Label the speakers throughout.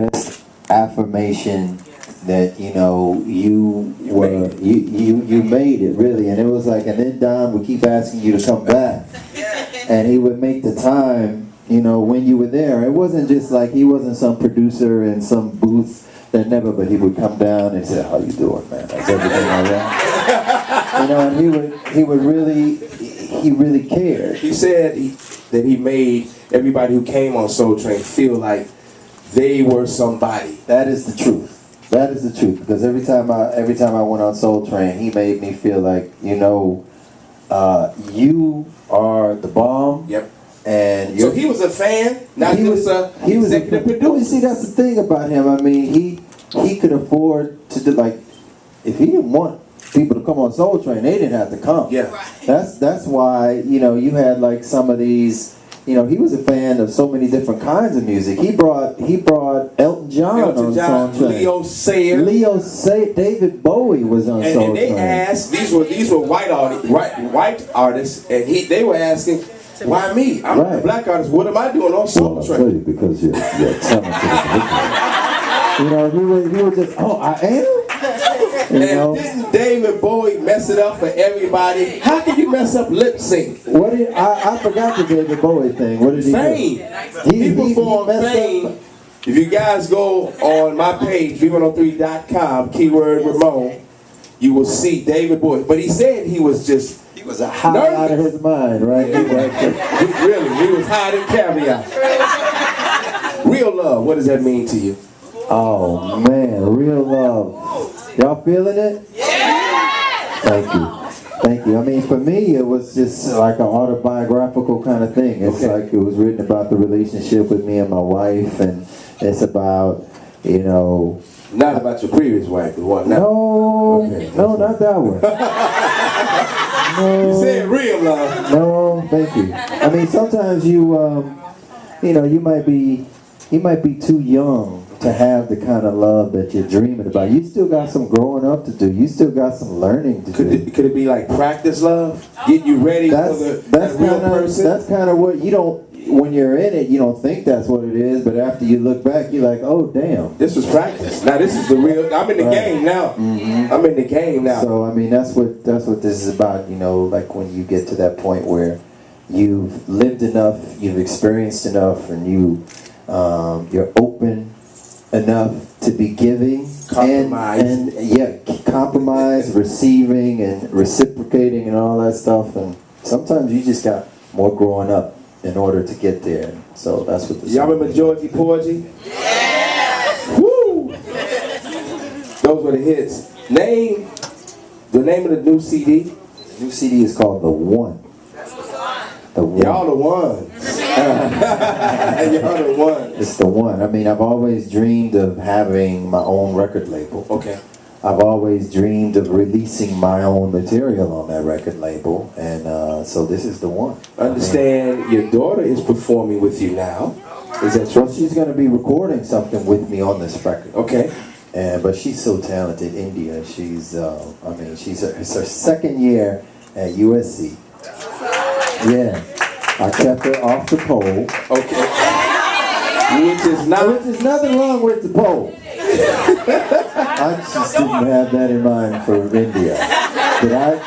Speaker 1: best affirmation that you made it really. And it was like, and then Don would keep asking you to come back, and he would make the time when you were there. It wasn't just like he wasn't some producer in some booth that never, but he would come down and say, "How you doing, man? How's everything all right?" And he really cared.
Speaker 2: He said that he made everybody who came on Soul Train feel like they were somebody.
Speaker 1: That is the truth. That is the truth. Because every time I went on Soul Train, he made me feel like, you are the bomb.
Speaker 2: Yep.
Speaker 1: And
Speaker 2: so he was a fan, not just a executive producer.
Speaker 1: You see, that's the thing about him. I mean, he could afford to do, like, if he didn't want people to come on Soul Train, they didn't have to come.
Speaker 2: Yeah.
Speaker 1: That's why, you had like some of these, he was a fan of so many different kinds of music. He brought Elton John on Soul Train.
Speaker 2: Leo Sayer,
Speaker 1: David Bowie was on Soul Train.
Speaker 2: And they asked, these were white artists, and they were asking, why me? I'm a black artist. What am I doing on Soul Train?
Speaker 1: I'll tell you, because you're talented. He was just, I am?
Speaker 2: Didn't David Bowie mess it up for everybody? How can you mess up lip sync?
Speaker 1: I forgot the David Bowie thing. What did he
Speaker 2: do? He performed Fame. If you guys go on my page, V103.com, keyword Ramon, you will see David Bowie. But he said he was
Speaker 1: high nervous. Out of his mind, right?
Speaker 2: He was high than caviar. Real love, what does that mean to you?
Speaker 1: Oh man, real love. Y'all feeling it? Yeah! Thank you. I mean, for me, it was just like an autobiographical kind of thing. It's like it was written about the relationship with me and my wife, and it's about,
Speaker 2: Not about your previous wife, the one now.
Speaker 1: No, not that one. No.
Speaker 2: You said real love.
Speaker 1: No, thank you. I mean, sometimes you might be too young to have the kind of love that you're dreaming about. You still got some growing up to do. You still got some learning to do.
Speaker 2: Could it be like practice love? Get you ready for that real person? That's
Speaker 1: kind of what you don't, when you're in it, you don't think that's what it is, but after you look back, you're like, oh, damn.
Speaker 2: This was practice. Now this is the real, I'm in the game now.
Speaker 1: Mm-hmm.
Speaker 2: I'm in the game now.
Speaker 1: So, I mean, that's what this is about, like when you get to that point where you've lived enough, you've experienced enough, and you're open enough to be giving, compromise, receiving, and reciprocating, and all that stuff. And sometimes you just got more growing up in order to get there. So that's what this.
Speaker 2: Y'all remember Georgie Porgy? Yeah. Woo! Those were the hits. Name the name of the new CD.
Speaker 1: The new CD is called The One. The One.
Speaker 2: Y'all the ones. Y'all the ones.
Speaker 1: It's The One. I mean, I've always dreamed of having my own record label.
Speaker 2: Okay.
Speaker 1: I've always dreamed of releasing my own material on that record label, and so this is The One.
Speaker 2: Understand, your daughter is performing with you now. Is that true?
Speaker 1: Well, she's going to be recording something with me on this record.
Speaker 2: Okay.
Speaker 1: But she's so talented, India. She's, it's her second year at USC. Yeah, I kept her off the pole.
Speaker 2: Okay. Which is
Speaker 1: nothing wrong with the pole. I just didn't have that in mind for India. Did I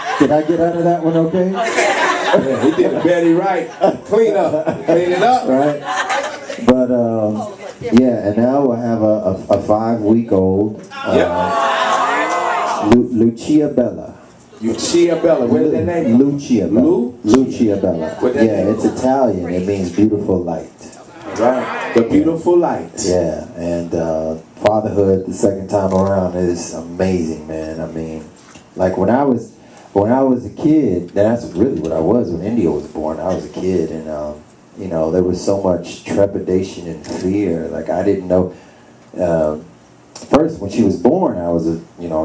Speaker 1: get out of that one okay?
Speaker 2: Yeah, he did Betty right. Clean it up.
Speaker 1: Right. But and now I have a 5-week-old Lucia Bella.
Speaker 2: Lucia Bella. Where's that name?
Speaker 1: Lucia Bella. Lucia Bella. Yeah, it's Italian. It means beautiful light.
Speaker 2: Right. The beautiful light.
Speaker 1: Yeah, and Fatherhood the second time around is amazing, man. I mean, like when I was a kid, that's really what I was when India was born. I was a kid, and there was so much trepidation and fear. Like I didn't know. First, when she was born, I was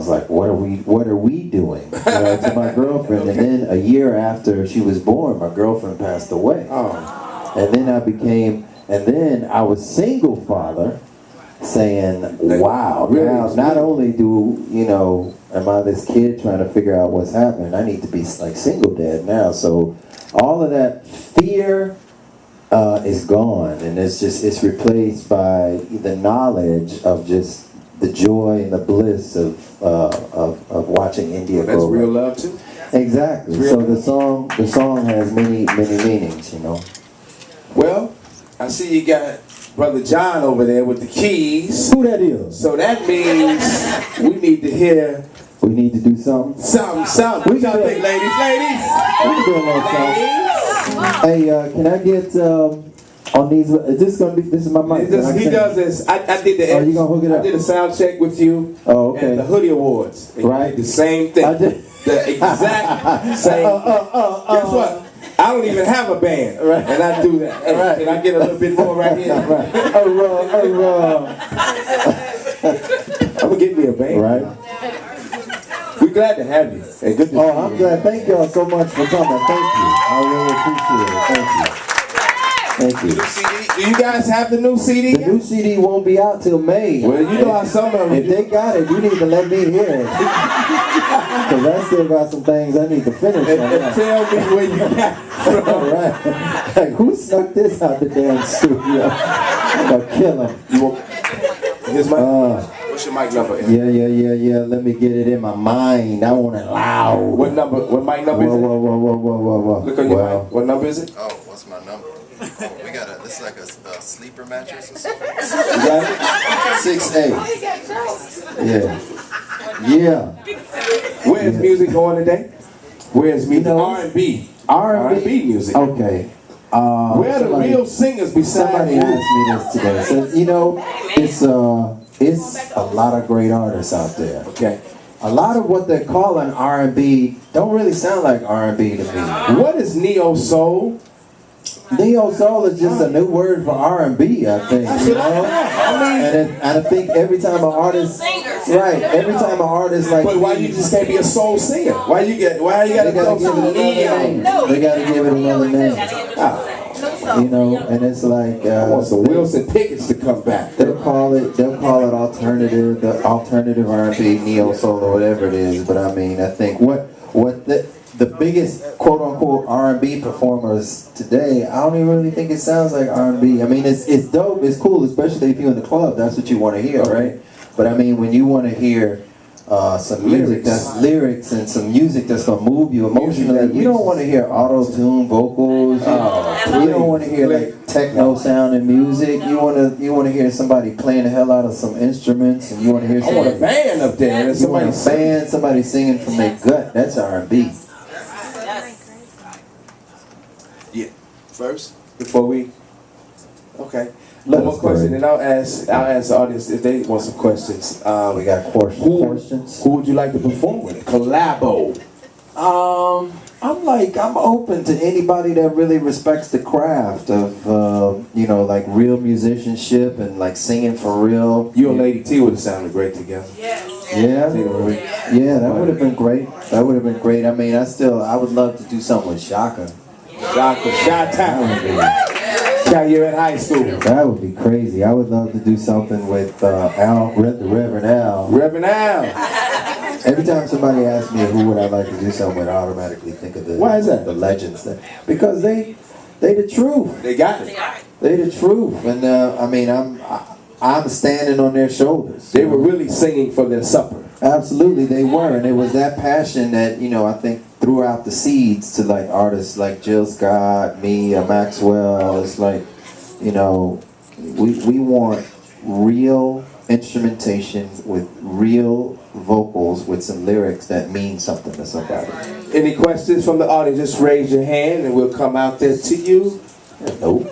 Speaker 1: like, what are we doing? To my girlfriend, and then a year after she was born, my girlfriend passed away.
Speaker 2: Oh.
Speaker 1: And then I was single father, saying, wow, now not only am I this kid trying to figure out what's happening, I need to be like single dad now. So all of that fear is gone, and it's replaced by the knowledge of just the joy and the bliss of watching India
Speaker 2: That's
Speaker 1: grow.
Speaker 2: real love too.
Speaker 1: Exactly. So the song has many meanings, you know.
Speaker 2: Well, I see you got Brother John over there with the keys.
Speaker 1: Who that is?
Speaker 2: So that means we need to hear
Speaker 1: We need to do something.
Speaker 2: something. What y'all think, ladies?
Speaker 1: We can do a little something. Hey, can I get on these? Is this gonna be? This is my mic.
Speaker 2: He does this. I did the.
Speaker 1: Oh, you gonna hook it up?
Speaker 2: I did a sound check with you.
Speaker 1: Oh, okay.
Speaker 2: At the Hoodie Awards. And
Speaker 1: Right.
Speaker 2: You did the same thing.
Speaker 1: I did.
Speaker 2: The exact same. Guess what? I don't even have a band,
Speaker 1: Right.
Speaker 2: and I do that. Hey,
Speaker 1: Right.
Speaker 2: Can I get a little bit more right here?
Speaker 1: Right.
Speaker 2: I'm gonna get me a band.
Speaker 1: Right.
Speaker 2: We're glad to have you. And good to see you.
Speaker 1: I'm glad. Thank y'all so much for coming. Thank you. I really appreciate it. Thank you. Thank you.
Speaker 2: Do you guys have the new CD?
Speaker 1: The new CD won't be out till May.
Speaker 2: Well, you know how some of them.
Speaker 1: If they got it, you need to let me hear it. Because I still got some things I need to finish.
Speaker 2: And tell me where you got it from.
Speaker 1: All right. Like, who snuck this out the damn studio? I'm going to kill him.
Speaker 2: You want, here's my. What's your mic number?
Speaker 1: Yeah. Let me get it in my mind. I want it loud.
Speaker 2: What number? What mic number is it?
Speaker 1: Whoa.
Speaker 2: Look on your mic. What number is it?
Speaker 3: Oh, what's my number? Oh, we got this is like a sleeper mattress or something.
Speaker 2: You got it?
Speaker 1: 6'8". Yeah.
Speaker 2: Where's music going today? Where's music?
Speaker 1: You know,
Speaker 2: R&B.
Speaker 1: R&B
Speaker 2: music.
Speaker 1: Okay.
Speaker 2: Where are the real singers besides
Speaker 1: Somebody
Speaker 2: you?
Speaker 1: asked me this today. So, you know, it's a lot of great artists out there.
Speaker 2: Okay.
Speaker 1: A lot of what they're calling R&B don't really sound like R&B to me.
Speaker 2: What is neo soul?
Speaker 1: Neo soul is just a new word for R&B, I think. You know? And I think every time an artist, right? Every time an artist like,
Speaker 2: But why you just can't be a soul singer? Why you gotta
Speaker 1: they gotta
Speaker 2: go
Speaker 1: give it another name. They gotta give it another name. You know, and it's like
Speaker 2: I want some Wilson Pickens to come back.
Speaker 1: they'll call it alternative, the alternative R&B, neo soul, or whatever it is. But I mean, I think what the biggest quote unquote R&B performers today, I don't even really think it sounds like R&B. I mean, it's dope, it's cool, especially if you're in the club. That's what you want to hear, right? But I mean, when you want to hear some music that's lyrics and some music that's gonna move you emotionally, you don't want to hear auto-tune vocals. You don't want to hear like techno sounding music. You want to hear somebody playing the hell out of some instruments, and you want to hear
Speaker 2: I want a band up there and somebody
Speaker 1: somebody singing from their gut. That's R&B.
Speaker 2: Yeah. First, before we. Okay.
Speaker 1: Let
Speaker 2: One more
Speaker 1: us go
Speaker 2: question,
Speaker 1: ahead.
Speaker 2: and I'll ask the audience if they want some questions.
Speaker 1: We got questions.
Speaker 2: Who would you like to perform with? Collabo.
Speaker 1: I'm open to anybody that really respects the craft of, like real musicianship and like singing for real.
Speaker 2: You and Lady T would have sounded great together.
Speaker 1: Yeah, that would have been great. I mean, I would love to do something with Shaka.
Speaker 2: Shot-Town. You're in high school.
Speaker 1: That would be crazy. I would love to do something with the Reverend Al.
Speaker 2: Reverend Al.
Speaker 1: Every time somebody asks me who would I like to do something with, I automatically think of
Speaker 2: Why is that?
Speaker 1: the legends. Because they the truth.
Speaker 2: They got it.
Speaker 1: They the truth. And I mean, I'm standing on their shoulders.
Speaker 2: They were really singing for their supper.
Speaker 1: Absolutely, they were, and it was that passion that I think threw out the seeds to like artists like Jill Scott, me, Maxwell. It's like, we want real instrumentation with real vocals with some lyrics that mean something to somebody.
Speaker 2: Any questions from the audience? Just raise your hand and we'll come out there to you.
Speaker 1: Nope.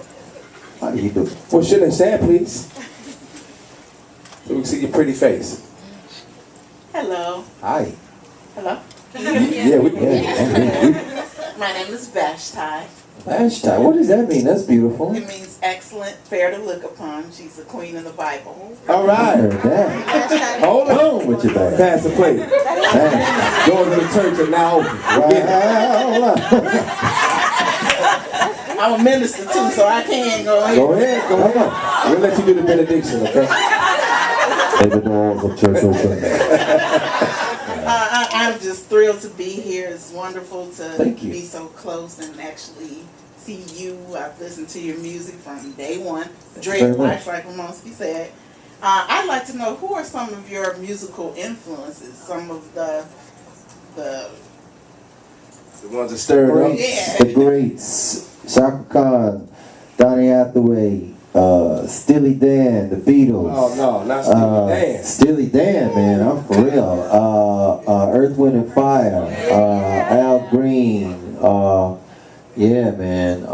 Speaker 1: How do you do?
Speaker 2: Well, shouldn't stand, please. So we can see your pretty face.
Speaker 4: Hello.
Speaker 1: Hi.
Speaker 4: Hello.
Speaker 2: Yeah, we can.
Speaker 1: Yeah.
Speaker 4: My name is Vashti.
Speaker 1: Hashtag. What does that mean? That's beautiful.
Speaker 4: It means excellent, fair to look upon. She's a queen in the Bible.
Speaker 2: All
Speaker 1: I
Speaker 2: right.
Speaker 1: heard that.
Speaker 2: Hold on.
Speaker 1: With your bag.
Speaker 2: Pass the plate.
Speaker 1: Thanks.
Speaker 2: Doors of the church are now open.
Speaker 1: Well,
Speaker 4: I'm a minister too, so I can't go ahead.
Speaker 2: Go ahead. We'll let you do the benediction, okay?
Speaker 1: May the doors of church open.
Speaker 4: I'm just thrilled to be here. It's wonderful to
Speaker 1: Thank you.
Speaker 4: be so close and actually see you. I've listened to your music from day one. Dreadlocks, like Ramonski said. I'd like to know who are some of your musical influences. Some of the
Speaker 2: ones that stirred up.
Speaker 4: Yeah.
Speaker 1: The greats. Shaka Khan, Donny Hathaway, Steely Dan, the Beatles.
Speaker 2: Oh no, not Steely Dan.
Speaker 1: Steely Dan, man, I'm for real. Earth, Wind and Fire, Al Green, yeah, man.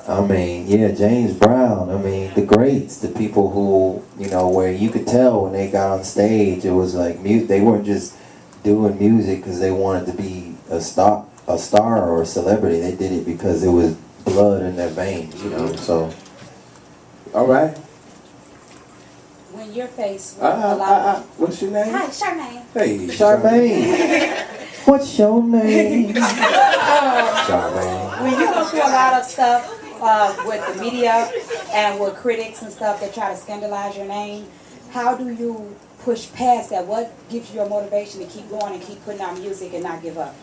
Speaker 1: I mean, yeah, James Brown. I mean, the greats, the people who, you know, where you could tell when they got on stage, it was like they weren't just doing music because they wanted to be a star or a celebrity. They did it because it was blood in their veins, you know. So,
Speaker 2: all right.
Speaker 5: When you're faced with a lot of...
Speaker 2: What's your name?
Speaker 5: Hi, Charmaine.
Speaker 2: Hey,
Speaker 1: Charmaine. What's your name?
Speaker 2: Charmaine.
Speaker 5: When you go through a lot of stuff with the media and with critics and stuff that try to scandalize your name, how do you push past that? What gives you your motivation to keep going and keep putting out music and not give up?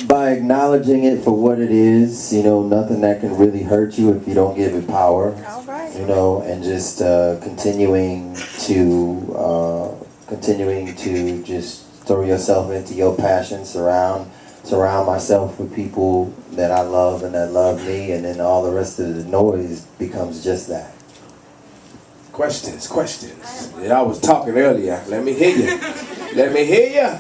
Speaker 1: By acknowledging it for what it is, you know, nothing that can really hurt you if you don't give it power.
Speaker 5: All right.
Speaker 1: You know, and just continuing to just throw yourself into your passion, surround myself with people that I love and that love me, and then all the rest of the noise becomes just that.
Speaker 2: Questions. Yeah, I was talking earlier. Let me hear you. Let me hear you.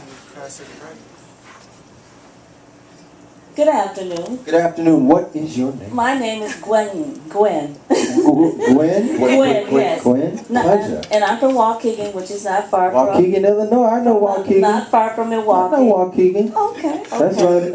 Speaker 6: Good afternoon.
Speaker 1: Good afternoon. What is your name?
Speaker 6: My name is Gwen. Gwen,
Speaker 1: Gwen?
Speaker 6: yes.
Speaker 1: Gwen? Pleasure.
Speaker 6: And I'm from Waukegan, which is not far from...
Speaker 1: Waukegan, Illinois. I know Waukegan.
Speaker 6: Not far from Milwaukee.
Speaker 1: I know Waukegan.
Speaker 6: Okay.
Speaker 1: That's right.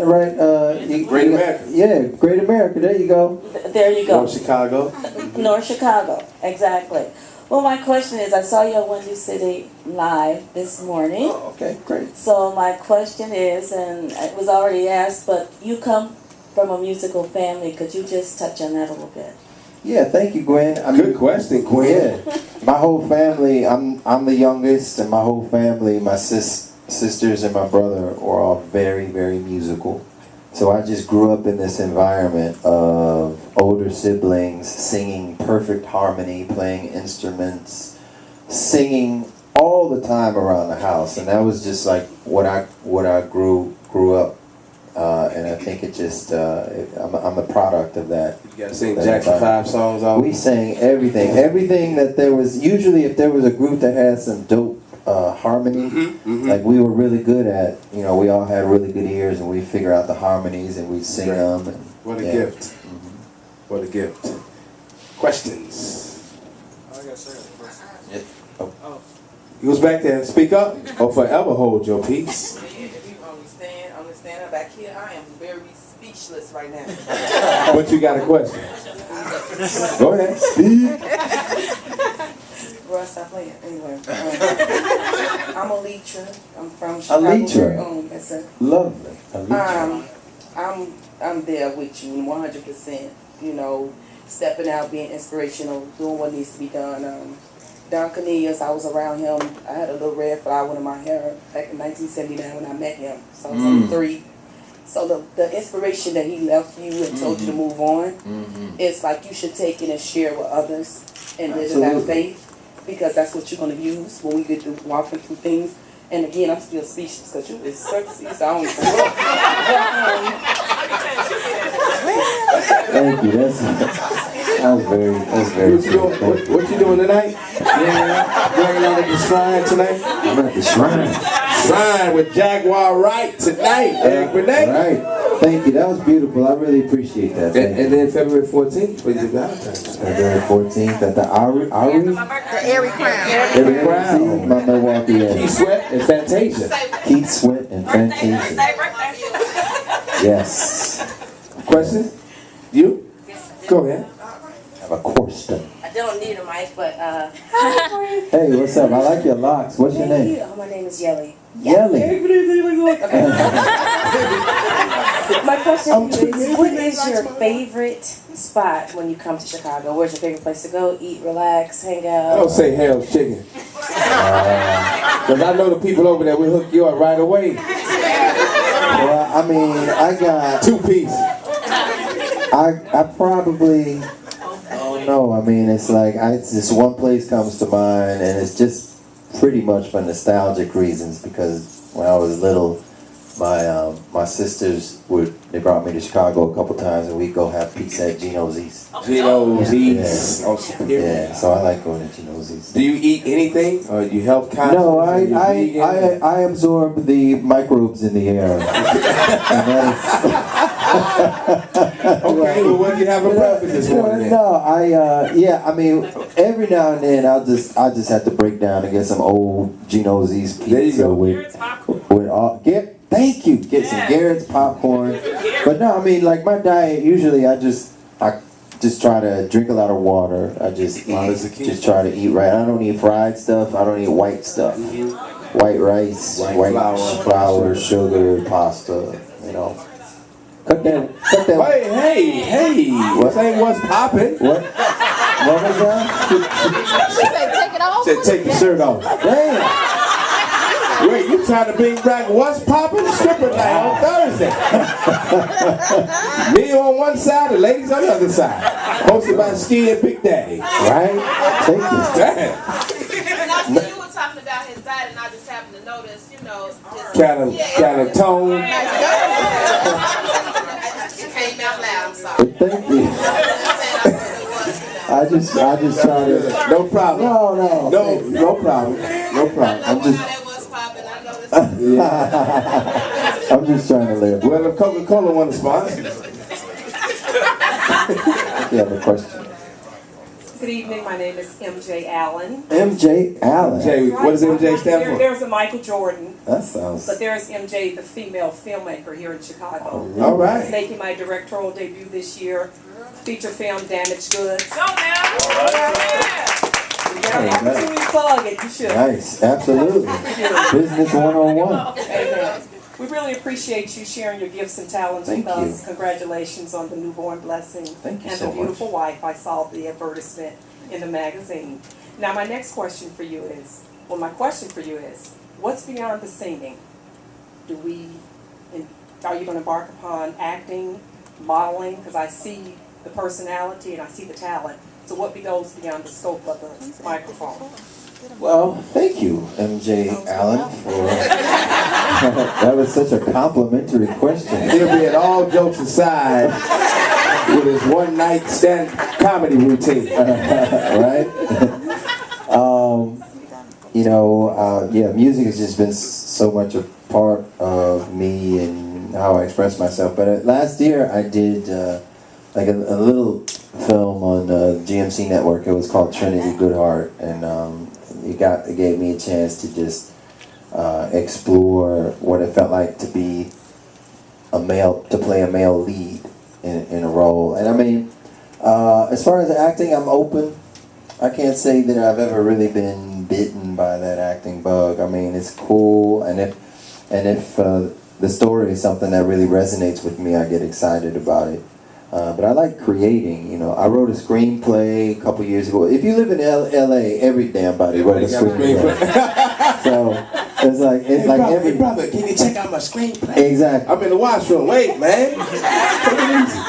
Speaker 2: Great America.
Speaker 1: Yeah, Great America. There you go.
Speaker 6: There you go.
Speaker 2: North Chicago.
Speaker 6: North Chicago, exactly. Well, my question is, I saw you at Windy City live this morning.
Speaker 1: Oh, okay, great.
Speaker 6: So my question is, and it was already asked, but you come from a musical family. Could you just touch on that a little bit?
Speaker 1: Yeah, thank you, Gwen.
Speaker 2: Good question, Gwen.
Speaker 1: Yeah, my whole family. I'm the youngest, and my whole family, my sisters and my brother, were all very, very musical. So I just grew up in this environment of older siblings singing perfect harmony, playing instruments, singing all the time around the house, and that was just like what I grew up, and I think it just I'm a product of that.
Speaker 2: You gotta sing Jackson 5 songs all.
Speaker 1: We sang everything that there was. Usually, if there was a group that had some dope harmony, like we were really good at, you know, we all had really good ears and we figure out the harmonies and we sing them. And,
Speaker 2: what a gift. What a gift. Questions?
Speaker 7: I gotta say it first.
Speaker 1: Yeah. Oh.
Speaker 2: You was back there. Speak up or forever hold your peace.
Speaker 8: If you understand back here, I am very speechless right now.
Speaker 2: But you got a question. Go ahead. Speak.
Speaker 8: Bro, stop playing. Anyway, I'm Alitra. I'm from Chicago.
Speaker 1: Alitra.
Speaker 8: Yes, sir.
Speaker 1: Lovely. Alitra.
Speaker 8: I'm there with you 100%. You know, stepping out, being inspirational, doing what needs to be done. Don Cornelius, I was around him. I had a little red flower in my hair back in 1979 when I met him. So I was only 3. So the inspiration that he left you and told you to move on, it's like you should take it and share with others and live in that faith, because that's what you're going to use when we get to walking through things. And again, I'm still speechless because you is sexy, so I don't even know.
Speaker 1: Thank you. That's very
Speaker 2: What you doing tonight? Going out at the shrine tonight?
Speaker 1: I'm at the shrine.
Speaker 2: Shrine with Jaguar Wright tonight. Benet.
Speaker 1: Right. Thank you. That was beautiful. I really appreciate that.
Speaker 2: And then February 14th for your Valentine's.
Speaker 1: February 14th at the Ari?
Speaker 4: The Airy Crown.
Speaker 2: Every crowd.
Speaker 1: My Milwaukee.
Speaker 2: Keith Sweat and Fantasia.
Speaker 1: Keith Sweat and Fantasia. Yes.
Speaker 2: Question? You? Go ahead.
Speaker 1: I have a question.
Speaker 9: I don't need a mic, but
Speaker 1: Hey, what's up? I like your locks. What's your name?
Speaker 9: Oh, my name is Yelly.
Speaker 1: Yelly.
Speaker 9: My question is, what is your favorite spot when you come to Chicago? Where's your favorite place to go, eat, relax, hang out?
Speaker 2: Don't say Hell's Chicken. Because I know the people over there will hook you up right away.
Speaker 1: Well, I mean, I got
Speaker 2: 2-piece.
Speaker 1: I probably, I don't know. I mean, it's like this one place comes to mind, and it's just pretty much for nostalgic reasons. Because when I was little, my sisters they brought me to Chicago a couple times, and we'd go have pizza at Gino's East.
Speaker 2: Gino's
Speaker 1: Yeah.
Speaker 2: East. Oh, Superior.
Speaker 1: Yeah, so I like going to Gino's East.
Speaker 2: Do you eat anything, or you health conscious?
Speaker 1: No,
Speaker 2: Are you vegan?
Speaker 1: I absorb the microbes in the air. And
Speaker 2: Okay, well, what do you have for breakfast this morning?
Speaker 1: No, I mean, every now and then I just have to break down and get some old Gino's East
Speaker 2: There you
Speaker 1: pizza
Speaker 2: go.
Speaker 1: with all get some Garrett's popcorn. But no, I mean, like my diet usually I just try to drink a lot of water. I just try to eat right. I don't eat fried stuff. I don't eat white stuff. White rice, white flour, sugar, pasta. You know. Cut that.
Speaker 2: Hey! What ain't what's popping?
Speaker 1: What was that?
Speaker 10: She said, take it off.
Speaker 2: Said take the shirt off.
Speaker 1: Damn.
Speaker 2: Wait, you trying to bring back what's popping? Stripper night on Thursday. Me on one side, the ladies on the other side. Hosted by Ski and Big Daddy.
Speaker 1: Right? Take this.
Speaker 2: Damn.
Speaker 11: And I see you were talking about his diet, and I just happened to notice, you know, just
Speaker 2: Kind of tone.
Speaker 11: it came out loud. I'm sorry.
Speaker 1: Thank you. I just try to.
Speaker 2: No problem.
Speaker 1: No problem. I'm just. I'm just trying to live.
Speaker 2: Well, if Coca-Cola want to sponsor.
Speaker 1: You have a question?
Speaker 12: Good evening, my name is MJ Allen.
Speaker 1: MJ Allen.
Speaker 2: MJ, what does MJ stand for?
Speaker 12: There's a Michael Jordan.
Speaker 1: That sounds.
Speaker 12: But there's MJ, the female filmmaker here in Chicago.
Speaker 2: All right.
Speaker 12: Making my directorial debut this year. Feature film Damaged Goods.
Speaker 11: Go now.
Speaker 12: You get an opportunity to plug it, you should.
Speaker 1: Nice, absolutely. Business 101.
Speaker 12: Amen. We really appreciate you sharing your gifts and talents
Speaker 1: Thank
Speaker 12: with
Speaker 1: you.
Speaker 12: us. Congratulations on the newborn blessing.
Speaker 1: Thank you
Speaker 12: and
Speaker 1: so
Speaker 12: the beautiful
Speaker 1: much.
Speaker 12: wife. I saw the advertisement in the magazine. Now my next question for you is, what's beyond the singing? Are you going to embark upon acting, modeling? Because I see the personality and I see the talent. So what goes beyond the scope of the microphone?
Speaker 1: Well, thank you, MJ Allen, for that was such a complimentary question.
Speaker 2: He'll be at all jokes aside with his one night stand comedy routine.
Speaker 1: Right? Music has just been so much a part of me and how I express myself. But last year I did like a little film on the GMC network. It was called Trinity Goodheart, and it gave me a chance to just explore what it felt like to play a male lead in a role. And I mean, as far as acting, I'm open. I can't say that I've ever really been bitten by that acting bug. I mean, it's cool, and if the story is something that really resonates with me, I get excited about it. But I like creating, I wrote a screenplay a couple years ago. If you live in LA, every damn body wrote a screenplay. So it's like
Speaker 2: Hey brother, can you check out my screenplay?
Speaker 1: Exactly.
Speaker 2: I'm in the washroom. Wait, man.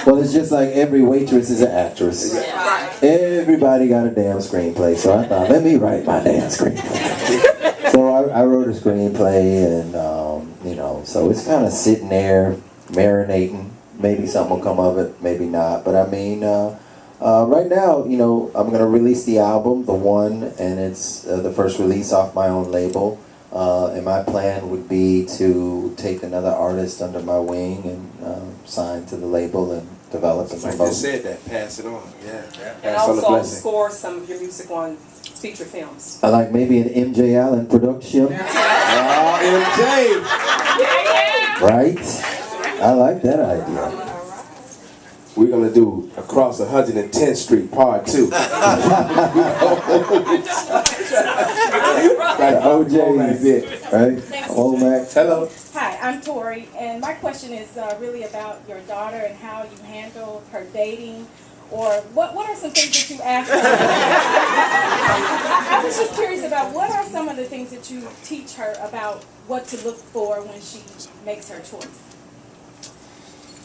Speaker 1: Well, it's just like every waitress is an actress. Everybody got a damn screenplay. So I thought, let me write my damn screenplay. So I wrote a screenplay, and so it's kind of sitting there, marinating. Maybe something will come of it, maybe not. But I mean, right now, I'm going to release the album, The One, and it's the first release off my own label. And my plan would be to take another artist under my wing and sign to the label and develop and promote.
Speaker 2: I just said that. Pass it on. Yeah.
Speaker 12: And also score some of your music on feature films.
Speaker 1: I like maybe an MJ Allen production.
Speaker 2: MJ!
Speaker 1: Right? I like that idea.
Speaker 2: We're going to do Across 110th Street Part 2. Like
Speaker 1: OJ, right? Old Mac.
Speaker 2: Hello.
Speaker 13: Hi, I'm Tori, and my question is really about your daughter and how you handle her dating, or what are some things that you ask her? I was just curious about what are some of the things that you teach her about what to look for when she makes her choice?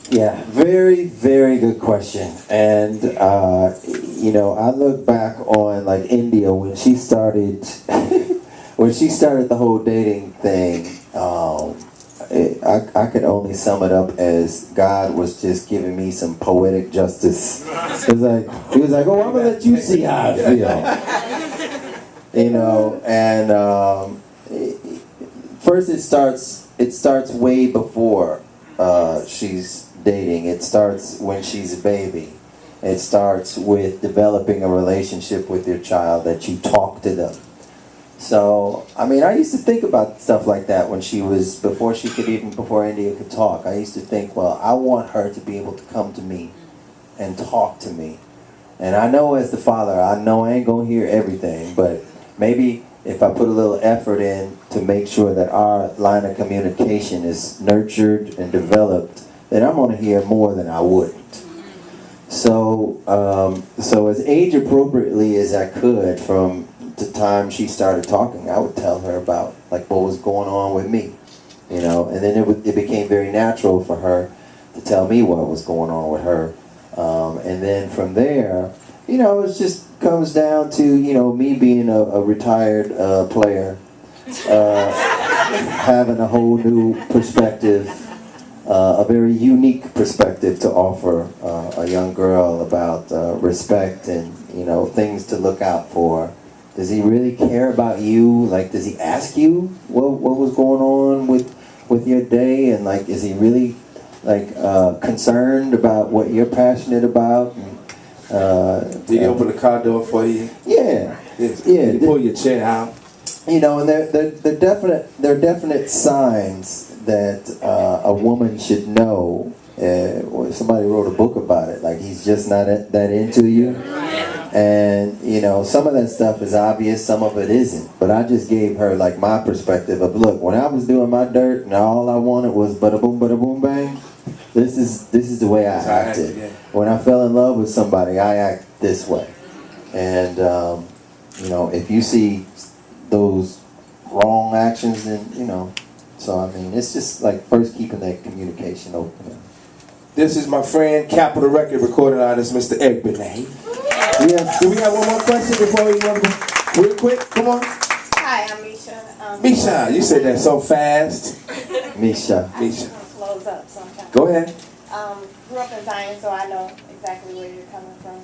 Speaker 1: Yeah, very, very good question. And, you know, I look back on like India when she started, when she started the whole dating thing. I could only sum it up as God was just giving me some poetic justice. It was like, he was like, oh, I'm gonna let you see how I feel. You know, and first it starts way before she's dating. It starts when she's a baby. It starts with developing a relationship with your child, that you talk to them. So, I mean, I used to think about stuff like that when she was, before India could talk. I used to think, well, I want her to be able to come to me and talk to me. And I know as the father, I know I ain't gonna hear everything, but maybe if I put a little effort in to make sure that our line of communication is nurtured and developed, then I'm gonna hear more than I wouldn't. So, so as age appropriately as I could, from the time she started talking, I would tell her about like what was going on with me, you know, and then it became very natural for her to tell me what was going on with her, and then from there, you know, it just comes down to, you know, me being a retired player, having a whole new perspective, a very unique perspective to offer a young girl about respect and, you know, things to look out for. Does he really care about you? Like, does he ask you what was going on with your day? And like, is he really like concerned about what you're passionate about? And,
Speaker 2: did he open the car door for you?
Speaker 1: Yeah, yeah.
Speaker 2: Did he pull your chair out?
Speaker 1: You know, and there are definite signs that a woman should know. Somebody wrote a book about it. Like, he's just not that into you. And, you know, some of that stuff is obvious, some of it isn't. But I just gave her, like, my perspective of, look, when I was doing my dirt and all I wanted was bada boom, bang, this is the way I acted. Yeah. When I fell in love with somebody, I act this way. And, you know, if you see those wrong actions, then, you know, so, I mean, it's just, like, first keeping that communication open.
Speaker 2: This is my friend, Capitol Record recording artist, Mr. Benet.
Speaker 1: Yes.
Speaker 2: Do we have one more question before we go? Real quick, come on.
Speaker 10: Hi, I'm Misha.
Speaker 2: Misha, you said that so fast.
Speaker 1: Misha.
Speaker 10: Close up sometimes.
Speaker 2: Go ahead.
Speaker 10: Grew up in Zion, so I know exactly where you're coming from.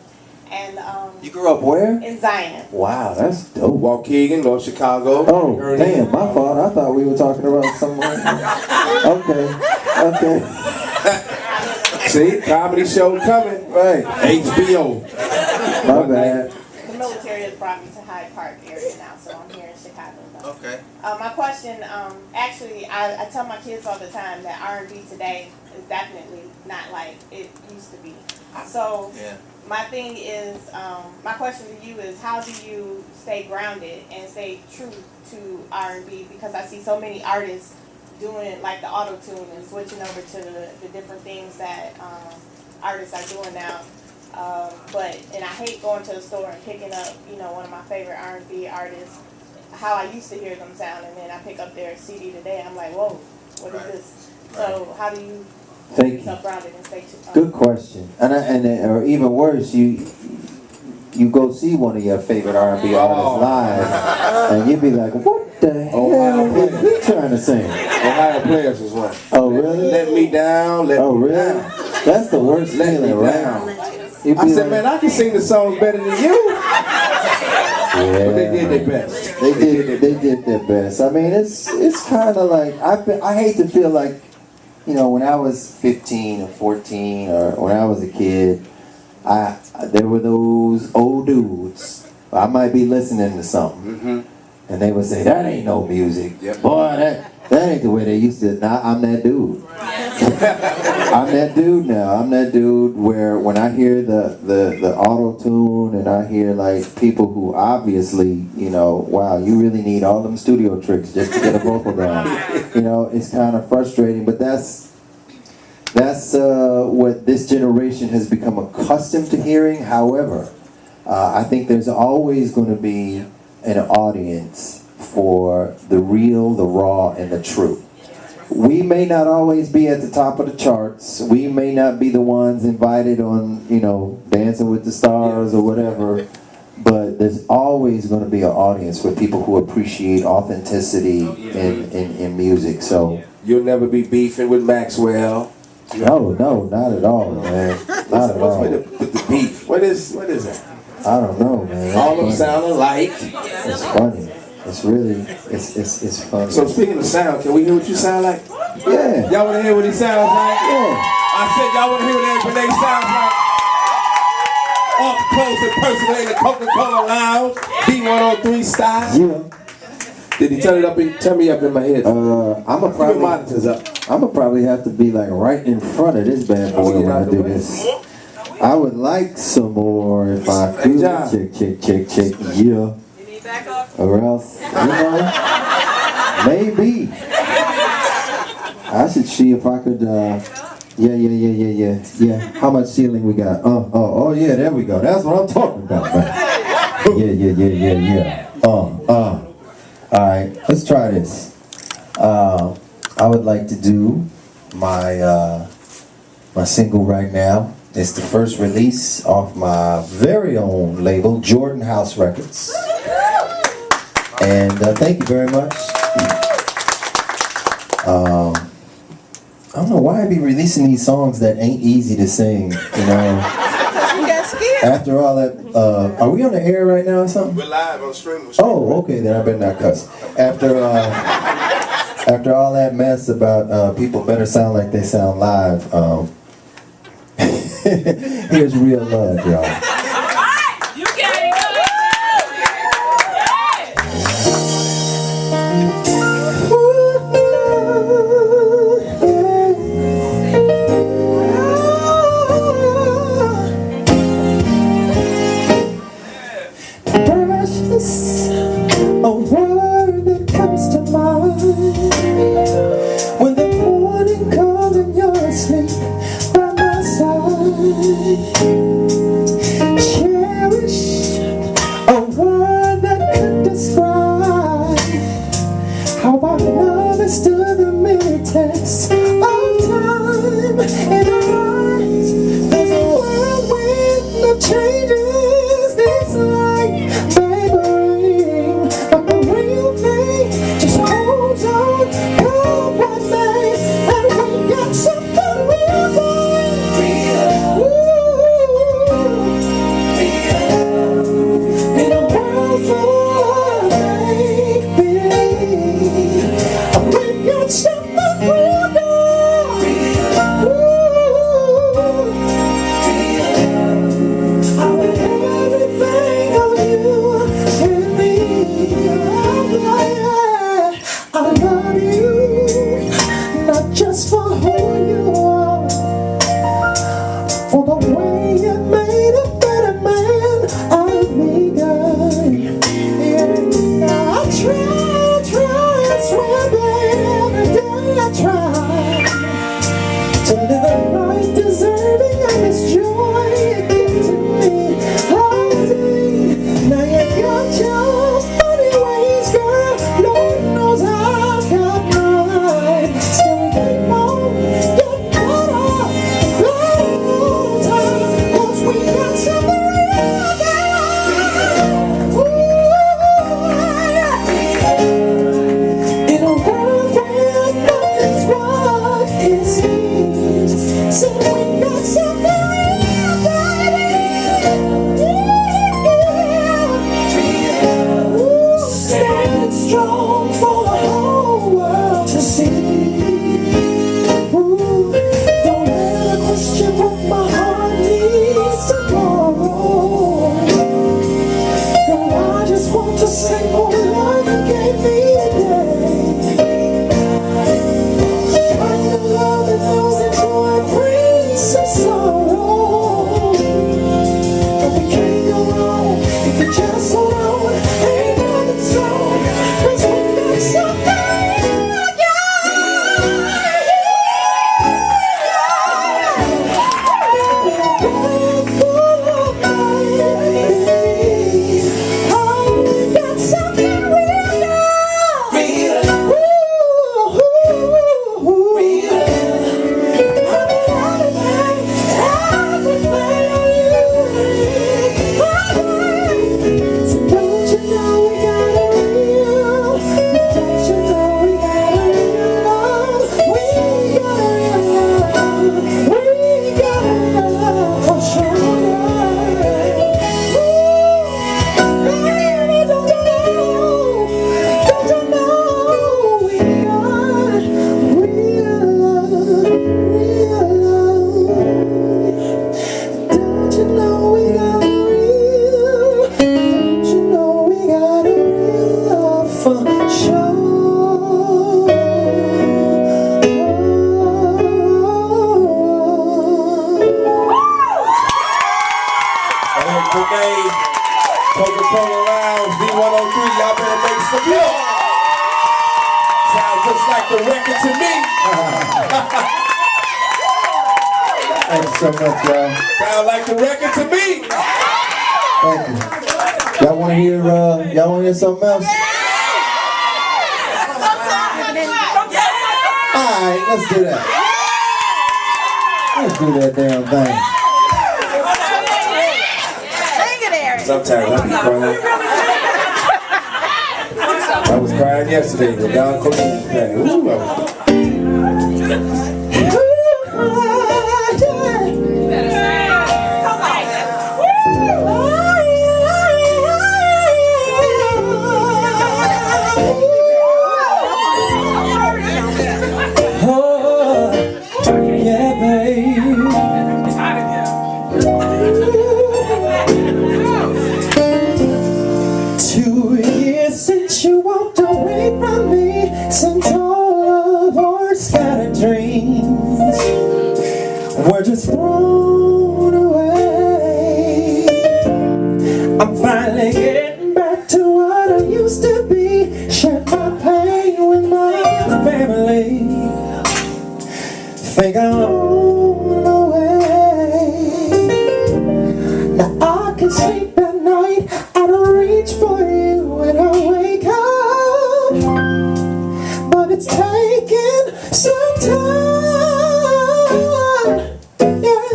Speaker 10: And
Speaker 1: you grew up where?
Speaker 10: In Zion.
Speaker 1: Wow, that's dope.
Speaker 2: Waukegan, North Chicago.
Speaker 1: Oh, damn, my fault. I thought we were talking about somewhere. Okay.
Speaker 2: See, comedy show coming.
Speaker 1: Right.
Speaker 2: HBO.
Speaker 1: My bad.
Speaker 10: The military has brought me to Hyde Park area now, so I'm here in Chicago.
Speaker 3: Okay.
Speaker 10: My question, actually, I tell my kids all the time that R&B today is definitely not like it used to be. So my thing is, my question to you is, how do you stay grounded and stay true to R&B? Because I see so many artists doing like the auto-tune and switching over to the different things that artists are doing now. And I hate going to the store and picking up, you know, one of my favorite R&B artists, how I used to hear them sound, and then I pick up their CD today and I'm like, whoa, what is this? So how do you keep yourself grounded and stay true?
Speaker 1: Good question. Or even worse, you go see one of your favorite R&B artists live, and you be like, what the hell is he trying to sing?
Speaker 2: Ohio Players is one.
Speaker 1: Oh, really?
Speaker 2: Let me down, let me
Speaker 1: really?
Speaker 2: down.
Speaker 1: That's the worst feeling, right?
Speaker 2: I said, man, I can sing the songs better than you.
Speaker 1: Yeah.
Speaker 2: But they did their best.
Speaker 1: They did their best. I mean, it's kind of like, I hate to feel like, you know, when I was 15 or 14 or when I was a kid, there were those old dudes. I might be listening to something, and they would say, that ain't no music. Boy, that ain't the way they used to. Now I'm that dude. I'm that dude now. I'm that dude where when I hear the auto-tune and I hear like people who obviously, you know, wow, you really need all them studio tricks just to get a vocal down. You know, it's kind of frustrating, but that's what this generation has become accustomed to hearing. However, I think there's always going to be an audience for the real, the raw, and the true. we may not always be at the top of the charts. We may not be the ones invited on, you know, Dancing with the Stars or whatever. But there's always going to be an audience for people who appreciate authenticity in music. So
Speaker 2: you'll never be beefing with Maxwell.
Speaker 1: No, not at all, man. Not at all.
Speaker 2: What's with the beef? What is that?
Speaker 1: I don't know, man.
Speaker 2: All of them sound alike.
Speaker 1: It's funny. It's really, it's funny.
Speaker 2: So speaking of sound, can we hear what you sound like?
Speaker 1: Yeah.
Speaker 2: Y'all want to hear what he sounds like?
Speaker 1: Yeah.
Speaker 2: I said y'all want to hear what Benet sounds like? Up close and personal in the Coca-Cola lounge, V103's style.
Speaker 1: Yeah.
Speaker 2: Did he turn me up in my head?
Speaker 1: I'ma probably have to be like right in front of this bad boy when I do this. I would like some more if I could. Check. Yeah. Or else, you know, maybe. I should see if I could, yeah. How much ceiling we got? Oh, yeah, there we go. That's what I'm talking about, man. Yeah. Alright, let's try this. I would like to do my my single right now. It's the first release off my very own label, Jordan House Records. And thank you very much. I don't know why I be releasing these songs that ain't easy to sing, you know. After all that, are we on the air right now or something?
Speaker 2: We're live on streaming.
Speaker 1: Oh, okay, then I better not cuss. After all that mess about people better sound like they sound live, here's real love, y'all.
Speaker 14: A word that comes to mind when the morning comes and you're asleep by my side.
Speaker 2: Sounds like the record to me.
Speaker 14: Thanks so much, y'all.
Speaker 2: Sound like the record to me.
Speaker 14: Thank you. Y'all want to hear something else? All right, let's do that. Let's do that damn thing.
Speaker 2: Sometimes I be crying. I was crying yesterday with Don Coleman playing. Ooh, I was.
Speaker 14: Since all of our scattered dreams were just thrown away, I'm finally getting back to what I used to be. Shared my pain with my family. Think I'm on the way. Now I can sleep at night. I don't reach for you when I wake up. But it's taken some time, yeah.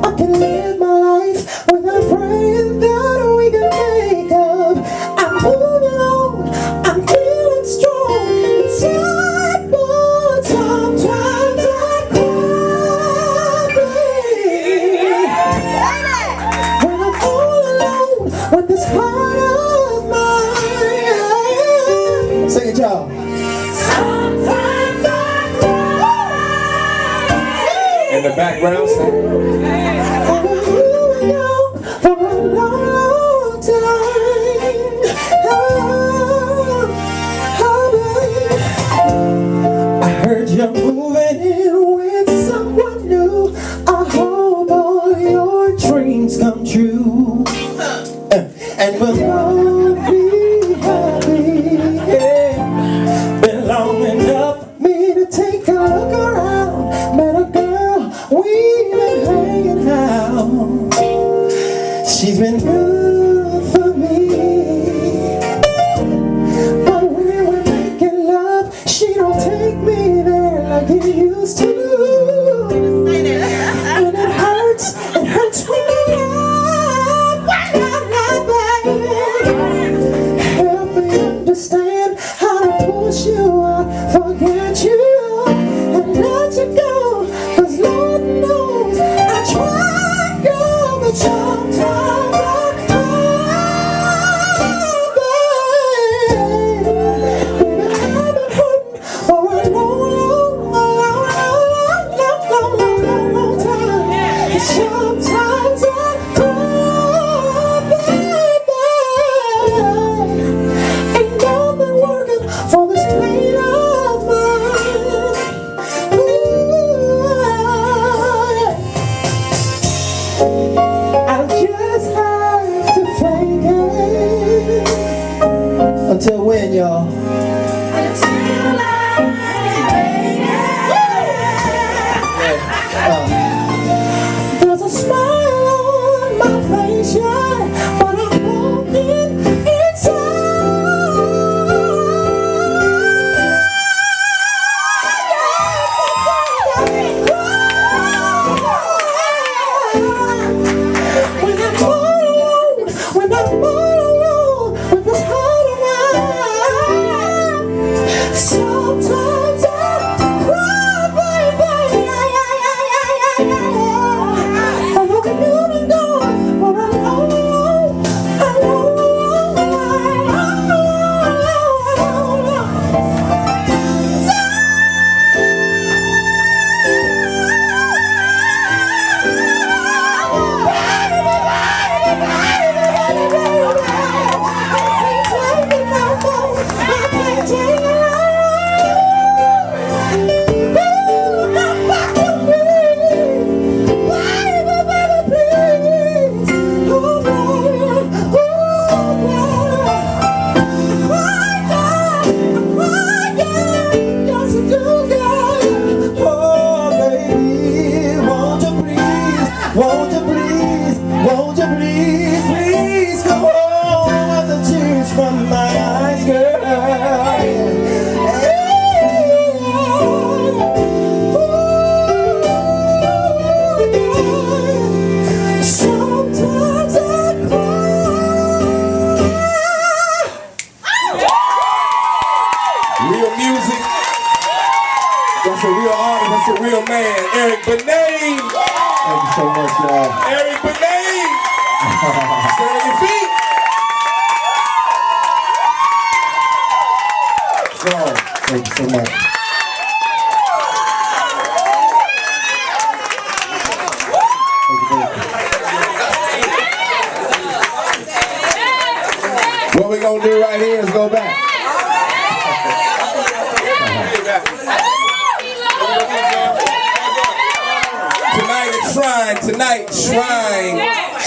Speaker 14: I can live my life without praying that we can make up. I'm moving on, I'm feeling strong inside, but sometimes I cry, babe. When I'm all alone with this heart of mine. Sing it, y'all.
Speaker 2: In the background,
Speaker 14: for a long time. I heard you're moving in with someone new. I hope all your dreams come true, and we'll all be happy. Yeah. Been long enough for me to take a look around. Met a girl, we've been hanging out. She's been good for me, but when we're making love, she don't take me there like it used to. And it hurts when you love. Help me understand how to push you out, forget you, and let you go. 'Cause Lord knows I try, girl, but sometimes I cry, babe. I've been hurting for a long time. And sometimes I cry, baby. Ain't nothing working for this pain of mine. I'll just have to fake it. Until when, y'all? Until I there's a smile on my face, yeah, but I'm broken inside. When I'm all alone with this heart of mine, sometimes I cry, baby.
Speaker 2: Real music. That's a real artist. That's a real man. Eric Benet.
Speaker 14: Thank you so much, y'all.
Speaker 2: Eric Benet. Stand on your feet.
Speaker 14: Thank you so much.
Speaker 2: What we're going to do right here is go back.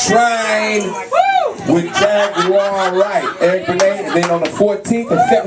Speaker 2: Shrine with Jaguar Wright, Eric Benet, and then on the 14th of February.